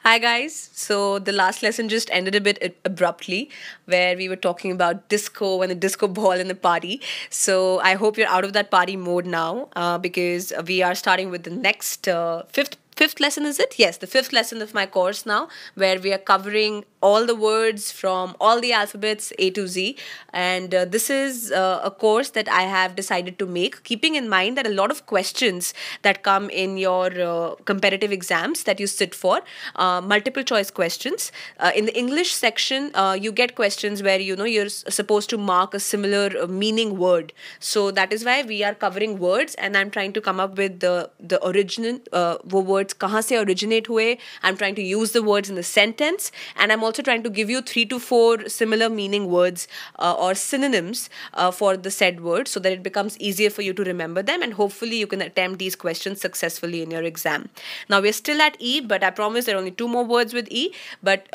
Hi guys. So the last lesson just ended a bit abruptly, where we were talking about disco and the disco ball in the party. So I hope you're out of that party mode now, because we are starting with the next fifth lesson. Is it? Yes, the fifth lesson of my course now, where we are covering all the words from all the alphabets A to Z, and this is a course that I have decided to make, keeping in mind that a lot of questions that come in your competitive exams that you sit for, multiple choice questions. In the English section, you get questions where you're supposed to mark a similar meaning word. So that is why we are covering words, and I'm trying to come up with the original वो words कहाँ से originate हुए. I'm trying to use the words in the sentence, and I'm also trying to give you 3 to 4 similar meaning words or synonyms for the said word, so that it becomes easier for you to remember them, and hopefully you can attempt these questions successfully in your exam. Now we're still at E, but I promise there are only 2 more words with E. But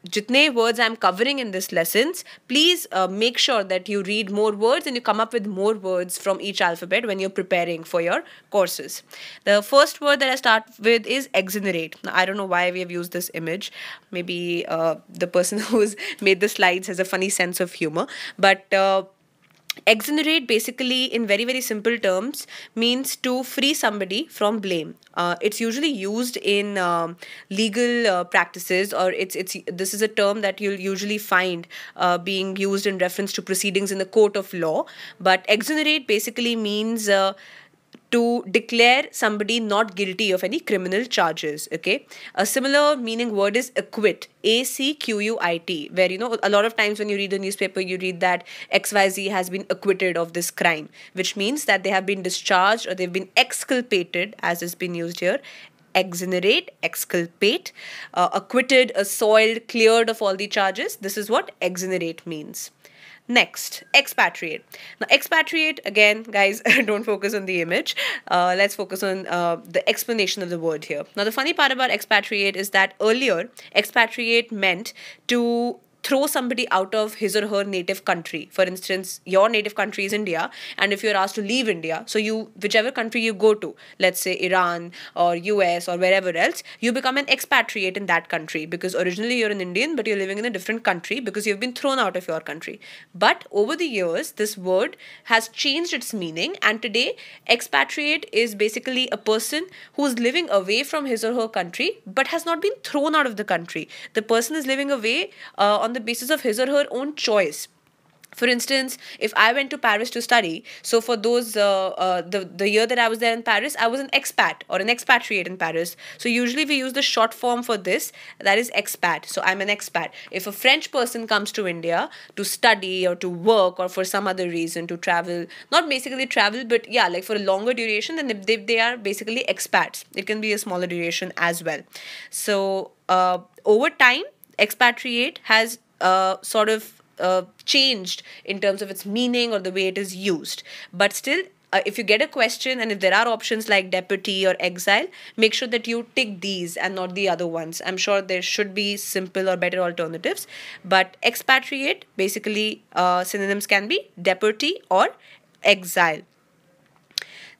jitne words I'm covering in this lessons, please make sure that you read more words and you come up with more words from each alphabet when you're preparing for your courses. The first word that I start with is exonerate. Now, I don't know why we have used this image. Maybe the person who's made the slides has a funny sense of humor. But exonerate, basically, in very, very simple terms, means to free somebody from blame. It's usually used in legal practices, or it's this is a term that you'll usually find being used in reference to proceedings in the court of law. But exonerate basically means to declare somebody not guilty of any criminal charges. Okay, a similar meaning word is acquit, ACQUIT, where a lot of times when you read the newspaper, you read that XYZ has been acquitted of this crime, which means that they have been discharged or they've been exculpated, as has been used here. Exonerate, exculpate, acquitted, assoiled, cleared of all the charges. This is what exonerate means. Next, expatriate. Now, expatriate, again, guys, don't focus on the image. Let's focus on the explanation of the word here. Now, the funny part about expatriate is that earlier, expatriate meant to throw somebody out of his or her native country. For instance, your native country is India, and if you're asked to leave India, so whichever country you go to, let's say Iran or US or wherever else, you become an expatriate in that country, because originally you're an Indian, but you're living in a different country because you've been thrown out of your country. But over the years, this word has changed its meaning, and today, expatriate is basically a person who's living away from his or her country but has not been thrown out of the country. The person is living away on the basis of his or her own choice. For instance, if I went to Paris to study, so for those the year that I was there in Paris, I was an expat or an expatriate in Paris. So usually we use the short form for this, that is expat. So I'm an expat. If a French person comes to India to study or to work or for some other reason to travel, not basically travel, but yeah, like for a longer duration, then they are basically expats. It can be a smaller duration as well. So over time, expatriate has sort of changed in terms of its meaning or the way it is used. But still, if you get a question and if there are options like deputy or exile, make sure that you tick these and not the other ones. I'm sure there should be simple or better alternatives. But expatriate, basically, synonyms can be deputy or exile.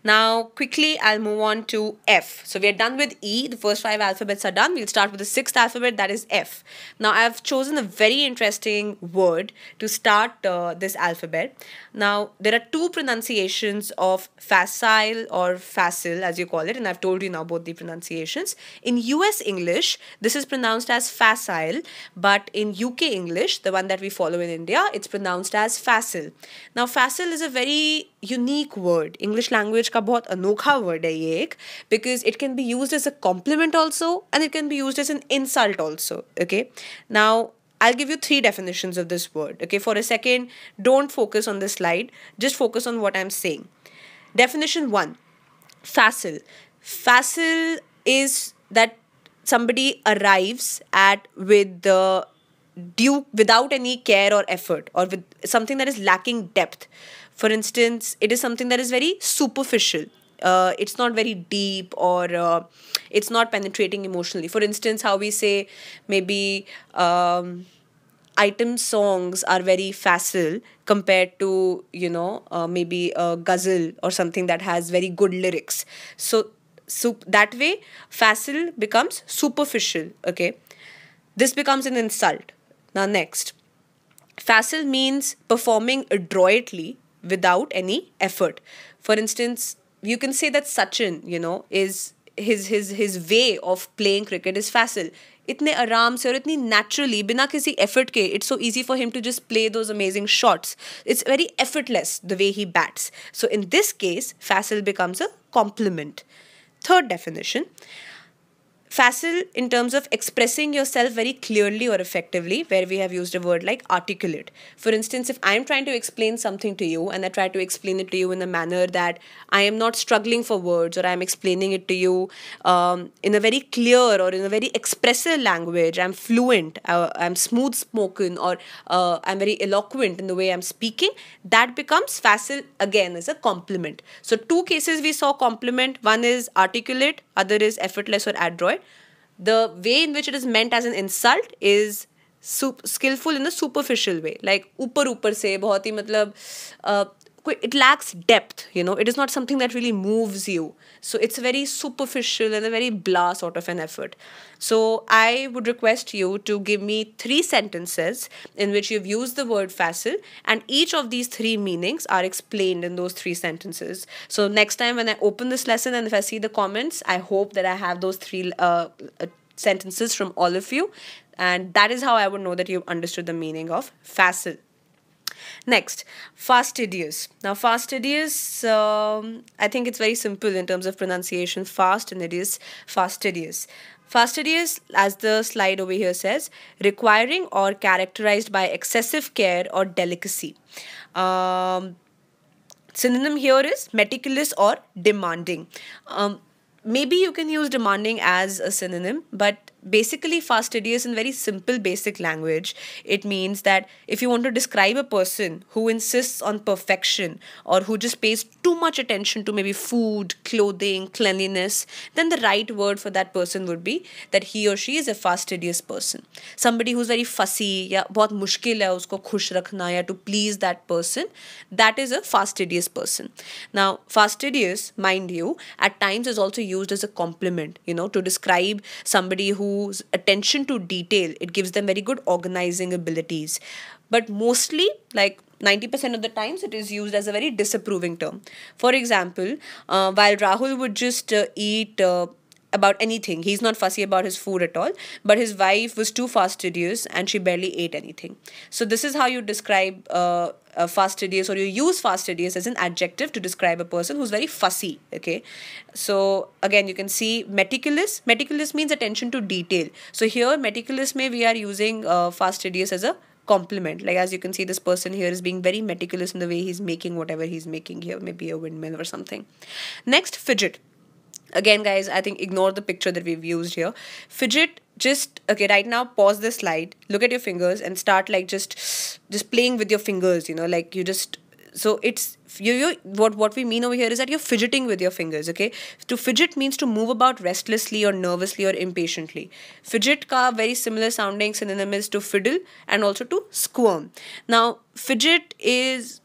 Now, quickly, I'll move on to F. So we are done with E. The first 5 alphabets are done. We'll start with the 6th alphabet, that is F. Now, I've chosen a very interesting word to start this alphabet. Now, there are 2 pronunciations of facile or facile, as you call it, and I've told you now both the pronunciations. In US English, this is pronounced as facile, but in UK English, the one that we follow in India, it's pronounced as facile. Now, facile is a very unique word. English language का बहुत अनोखा word है ये एक, because it can be used as a compliment also and it can be used as an insult also. Okay, now I'll give you 3 definitions of this word. Okay, for a second, don't focus on the slide, just focus on what I'm saying. Definition 1, facile. Facile is that somebody arrives at with the due without any care or effort, or with something that is lacking depth. For instance, it is something that is very superficial. It's not very deep, or it's not penetrating emotionally. For instance, how we say maybe item songs are very facile compared to maybe a ghazal or something that has very good lyrics. So that way, facile becomes superficial. Okay, this becomes an insult. Now, next, facile means performing adroitly without any effort. For instance, you can say that Sachin, is his way of playing cricket is facile. इतने आराम से और इतनी naturally बिना किसी effort के, it's so easy for him to just play those amazing shots. It's very effortless the way he bats. So in this case, facile becomes a compliment. Third definition, facile in terms of expressing yourself very clearly or effectively, where we have used a word like articulate. For instance, if I am trying to explain something to you and I try to explain it to you in a manner that I am not struggling for words, or I am explaining it to you in a very clear or in a very expressive language, I'm fluent, I'm smooth spoken, or I'm very eloquent in the way I'm speaking, that becomes facile again as a compliment. So two cases we saw compliment. One is articulate, other is effortless or adroit. The way in which it is meant as an insult is skillful in a superficial way, like ऊपर ऊपर से बहुत ही मतलब it lacks depth, it is not something that really moves you. So it's very superficial and a very blah sort of an effort. So I would request you to give me 3 sentences in which you've used the word facile, and each of these 3 meanings are explained in those 3 sentences. So next time when I open this lesson and if I see the comments, I hope that I have those 3 sentences from all of you, and that is how I would know that you've understood the meaning of facile. Next, fastidious. Now, fastidious, I think it's very simple in terms of pronunciation. Fast and it is fastidious. Fastidious, as the slide over here says, requiring or characterized by excessive care or delicacy. Synonym here is meticulous or demanding. Maybe you can use demanding as a synonym, but basically fastidious in very simple basic language, it means that if you want to describe a person who insists on perfection or who just pays too much attention to maybe food, clothing, cleanliness, then the right word for that person would be that he or she is a fastidious person. Somebody who's very fussy, या बहुत मुश्किल है उसको खुश रखना या to please that person, that is a fastidious person. Now, fastidious, mind you, at times is also used as a compliment, to describe somebody whose attention to detail, it gives them very good organizing abilities. But mostly, like 90% of the times, it is used as a very disapproving term. For example, while Rahul would just eat about anything, he's not fussy about his food at all, but his wife was too fastidious and she barely ate anything. So this is how you describe fastidious, or you use fastidious as an adjective to describe a person who's very fussy. Okay, so again you can see meticulous. Meticulous means attention to detail. So here meticulous may we are using fastidious as a compliment. Like as you can see, this person here is being very meticulous in the way he's making whatever he's making here, maybe a windmill or something. Next, fidget. Again, guys, I think ignore the picture that we've used here. Fidget, just, okay, right now, pause the slide, look at your fingers and start like just playing with your fingers, like you just, so it's, what we mean over here is that you're fidgeting with your fingers, okay? To fidget means to move about restlessly or nervously or impatiently. Fidget ka very similar sounding synonym is to fiddle and also to squirm. Now, fidget is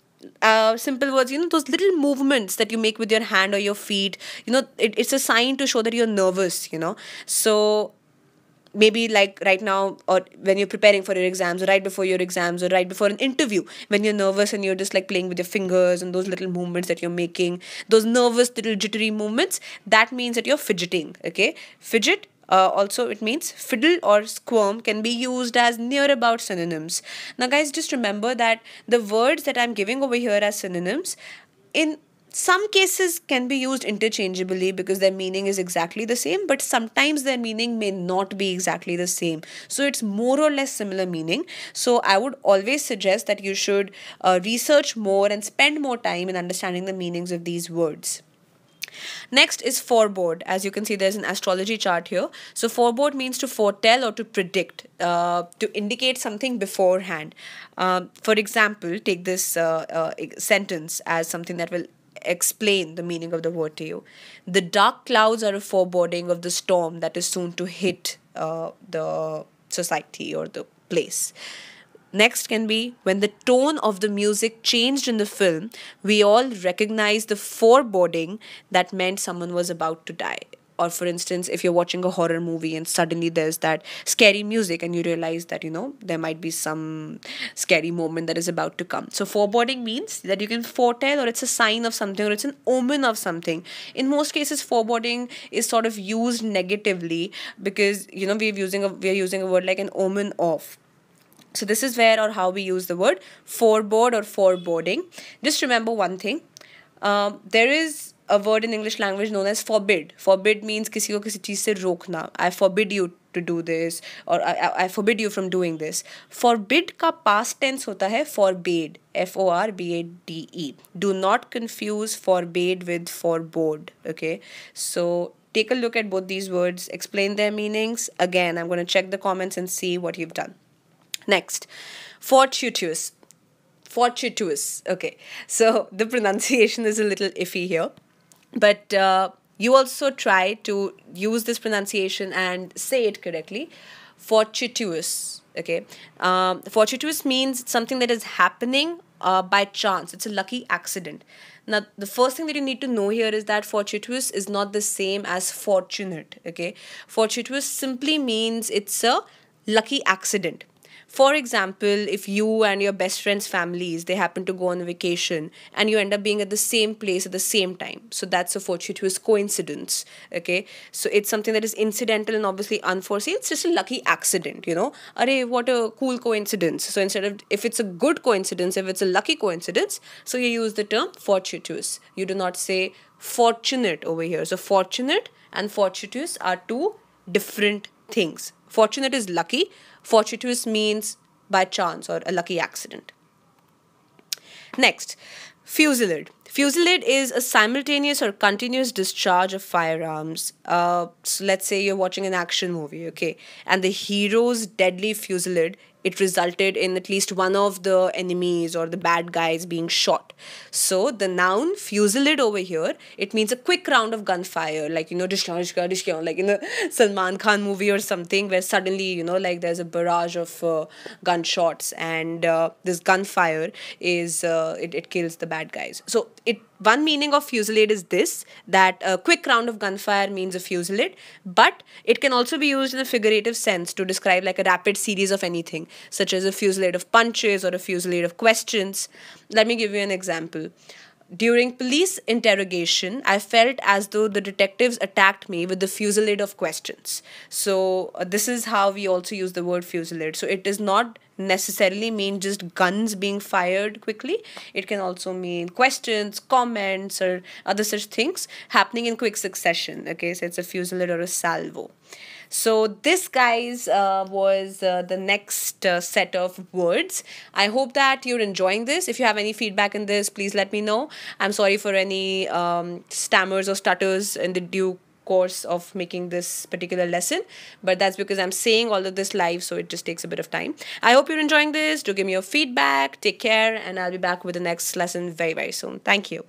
simple words, those little movements that you make with your hand or your feet, it's a sign to show that you're nervous, so maybe like right now, or when you're preparing for your exams, or right before your exams, or right before an interview, when you're nervous and you're just like playing with your fingers and those little movements that you're making, those nervous little jittery movements, that means that you're fidgeting. Okay, fidget, also it means fiddle or squirm can be used as near about synonyms. Now guys, just remember that the words that I'm giving over here as synonyms in some cases can be used interchangeably because their meaning is exactly the same, but sometimes their meaning may not be exactly the same. So it's more or less similar meaning. So I would always suggest that you should research more and spend more time in understanding the meanings of these words. Next is forebode. As you can see, there's an astrology chart here. So forebode means to foretell or to predict, to indicate something beforehand. For example, take this sentence as something that will explain the meaning of the word to you. The dark clouds are a foreboding of the storm that is soon to hit the society or the place. Next can be when the tone of the music changed in the film, we all recognize the foreboding that meant someone was about to die. Or, for instance, if you're watching a horror movie and suddenly there's that scary music and you realize that, there might be some scary moment that is about to come. So, foreboding means that you can foretell, or it's a sign of something, or it's an omen of something. In most cases, foreboding is sort of used negatively because, we're using a word like an omen of. So this is where or how we use the word forebode or foreboding. Just remember one thing. There is a word in English language known as forbid. Forbid means किसी को किसी चीज़ से रोकना. I forbid you to do this, or I forbid you from doing this. Forbid का past tense होता है forbade. FORBADE. Do not confuse forbade with forebode. Okay. So take a look at both these words. Explain their meanings. Again, I'm going to check the comments and see what you've done. Next, fortuitous. Fortuitous. Okay. So the pronunciation is a little iffy here. But you also try to use this pronunciation and say it correctly. Fortuitous. Okay. Fortuitous means something that is happening by chance. It's a lucky accident. Now, the first thing that you need to know here is that fortuitous is not the same as fortunate. Okay. Fortuitous simply means it's a lucky accident. For example, if you and your best friend's families, they happen to go on a vacation and you end up being at the same place at the same time. So that's a fortuitous coincidence. Okay. So it's something that is incidental and obviously unforeseen. It's just a lucky accident, Arey, what a cool coincidence. So instead of, if it's a good coincidence, if it's a lucky coincidence, so you use the term fortuitous. You do not say fortunate over here. So fortunate and fortuitous are two different things. Fortunate is lucky. Fortuitous means by chance or a lucky accident. Next, fusillade. Fusillade is a simultaneous or continuous discharge of firearms. So let's say you're watching an action movie, okay, and the hero's deadly fusillade, it resulted in at least one of the enemies or the bad guys being shot. So the noun fusillade over here, it means a quick round of gunfire, like, like in a Salman Khan movie or something, where suddenly, like there's a barrage of gunshots and this gunfire is, it kills the bad guys. So one meaning of fusillade is this, that a quick round of gunfire means a fusillade, but it can also be used in a figurative sense to describe like a rapid series of anything, such as a fusillade of punches or a fusillade of questions. Let me give you an example. During police interrogation, I felt as though the detectives attacked me with the fusillade of questions. So this is how we also use the word fusillade. So it does not necessarily mean just guns being fired quickly. It can also mean questions, comments, or other such things happening in quick succession. Okay, so it's a fusillade or a salvo. So this, guys, was the next set of words. I hope that you're enjoying this. If you have any feedback in this, please let me know. I'm sorry for any stammers or stutters in the due course of making this particular lesson, but that's because I'm saying all of this live, so it just takes a bit of time. I hope you're enjoying this. Do give me your feedback. Take care, and I'll be back with the next lesson very, very soon. Thank you.